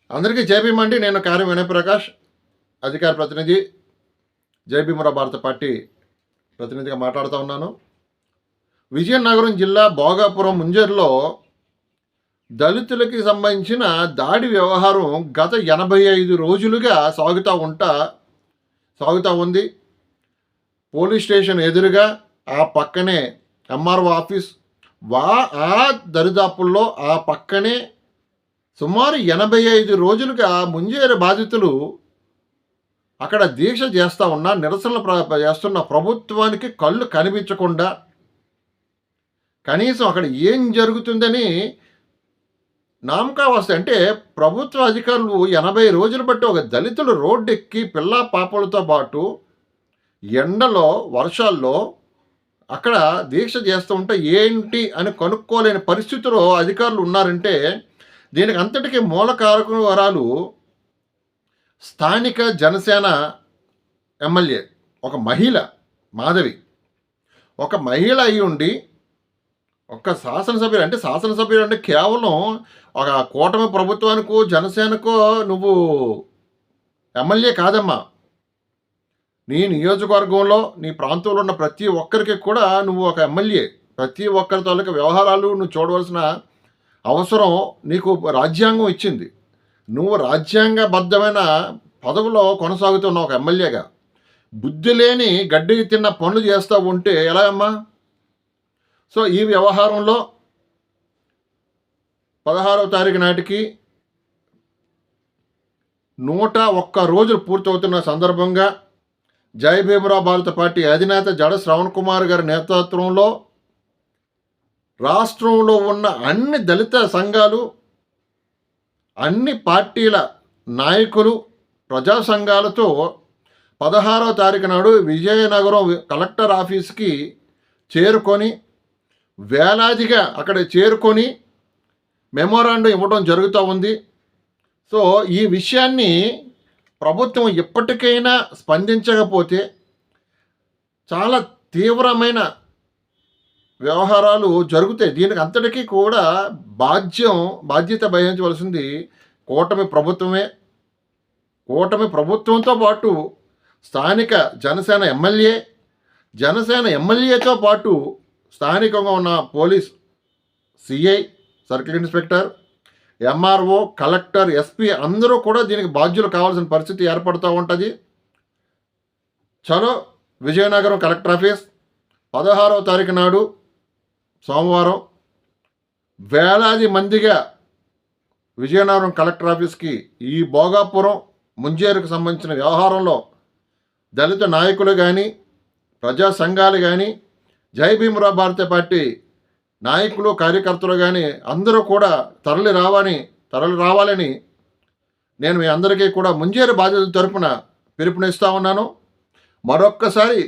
అందరికీ జై భీమ్ అండి. నేను కార్యం వినయ్ ప్రకాష్, అధికార ప్రతినిధి, జై భీమరావు భారత పార్టీ ప్రతినిధిగా మాట్లాడుతూ ఉన్నాను. విజయనగరం జిల్లా భోగాపురం ముంజేరులో దళితులకి సంబంధించిన దాడి వ్యవహారం గత 85 రోజులుగా సాగుతూ ఉంది. పోలీస్ స్టేషన్ ఎదురుగా ఆ పక్కనే ఎంఆర్ఓ ఆఫీస్, ఆ దరిదాపుల్లో ఆ పక్కనే సుమారు 85 రోజులుగా ముంజేరు బాధితులు అక్కడ దీక్ష చేస్తూ ఉన్నా, నిరసనలు చేస్తున్న ప్రభుత్వానికి కళ్ళు కనిపించకుండా కనీసం అక్కడ ఏం జరుగుతుందని నామకా వస్తాయి. అంటే ప్రభుత్వ అధికారులు 80 రోజులు బట్టి ఒక దళితులు రోడ్డెక్కి పిల్ల పాపలతో పాటు ఎండలో వర్షాల్లో అక్కడ దీక్ష చేస్తూ ఉంటే ఏంటి అని కనుక్కోలేని పరిస్థితిలో అధికారులు ఉన్నారంటే దీనికి అంతటికీ మూల కారకురాలు స్థానిక జనసేన ఎమ్మెల్యే ఒక మహిళ మాధవి. ఒక మహిళ అయి ఉండి ఒక శాసనసభ్యుడు అంటే కేవలం ఒక కూటమి ప్రభుత్వానికో జనసేనకో నువ్వు ఎమ్మెల్యే కాదమ్మా. నీ నియోజకవర్గంలో నీ ప్రాంతంలో ఉన్న ప్రతి ఒక్కరికి కూడా నువ్వు ఒక ఎమ్మెల్యే. ప్రతి ఒక్కరి తాలూకా వ్యవహారాలు నువ్వు చూడవలసిన అవసరం నీకు రాజ్యాంగం ఇచ్చింది. నువ్వు రాజ్యాంగబద్ధమైన పదవిలో కొనసాగుతున్న ఒక ఎమ్మెల్యేగా బుద్ధి లేని గడ్డి తిన్న పనులు చేస్తూ ఉంటే ఎలా అమ్మా? సో ఈ వ్యవహారంలో 16వ తారీఖు నాటికి 101 రోజులు పూర్తవుతున్న సందర్భంగా జై భీమరావు భారత పార్టీ అధినేత జడ శ్రవణ్ కుమార్ గారి నేతృత్వంలో రాష్ట్రంలో ఉన్న అన్ని దళిత సంఘాలు, అన్ని పార్టీల నాయకులు, ప్రజా సంఘాలతో 16వ తారీఖు నాడు విజయనగరం కలెక్టర్ ఆఫీస్కి చేరుకొని వేలాదిగా అక్కడ చేరుకొని మెమోరాండం ఇవ్వడం జరుగుతూ ఉంది. సో ఈ విషయాన్ని ప్రభుత్వం ఎప్పటికైనా స్పందించకపోతే చాలా తీవ్రమైన వ్యవహారాలు జరుగుతాయి. దీనికి అంతటికీ కూడా బాధ్యత వహించవలసింది కూటమి ప్రభుత్వమే. కూటమి ప్రభుత్వంతో పాటు స్థానిక జనసేన ఎమ్మెల్యేతో పాటు స్థానికంగా ఉన్న police CI, circle inspector, MRO, collector, SP అందరూ కూడా దీనికి బాధ్యులు కావాల్సిన పరిస్థితి ఏర్పడుతూ ఉంటుంది. చలో విజయనగరం కలెక్టర్ ఆఫీస్ 16వ తారీఖు నాడు సోమవారం వేలాది మందిగా విజయనగరం కలెక్టర్ ఆఫీస్కి ఈ భోగాపురం ముంజేరుకు సంబంధించిన వ్యవహారంలో దళిత నాయకులు కానీ, ప్రజా సంఘాలు కానీ, జై భీమరావు భారత పార్టీ నాయకులు, కార్యకర్తలు కానీ అందరూ కూడా తరలి రావాలని నేను మీ అందరికీ కూడా ముంజేరు బాధితుల తరపున పిలుపునిస్తూ ఉన్నాను. మరొక్కసారి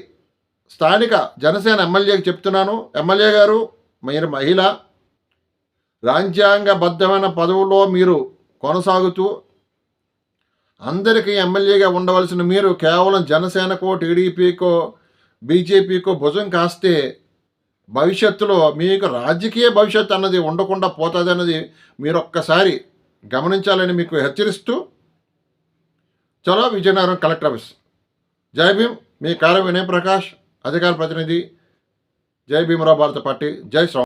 స్థానిక జనసేన ఎమ్మెల్యేకి చెప్తున్నాను, ఎమ్మెల్యే గారు మీరు మహిళ, రాజ్యాంగబద్ధమైన పదవుల్లో మీరు కొనసాగుతూ అందరికీ ఎమ్మెల్యేగా ఉండవలసిన మీరు కేవలం జనసేనకో, టీడీపీకో, బీజేపీకో భుజం కాస్తే భవిష్యత్తులో మీకు రాజకీయ భవిష్యత్తు అన్నది ఉండకుండా పోతుంది అన్నది మీరు ఒక్కసారి గమనించాలని మీకు హెచ్చరిస్తూ చలో విజయనగరం కలెక్టర్ ఆఫీస్. జై భీమ్. మీ కార్యం వినయ్ ప్రకాష్, అధికార ప్రతినిధి, జై భీమరావు భారత పార్టీ. జై శ్రావణ్.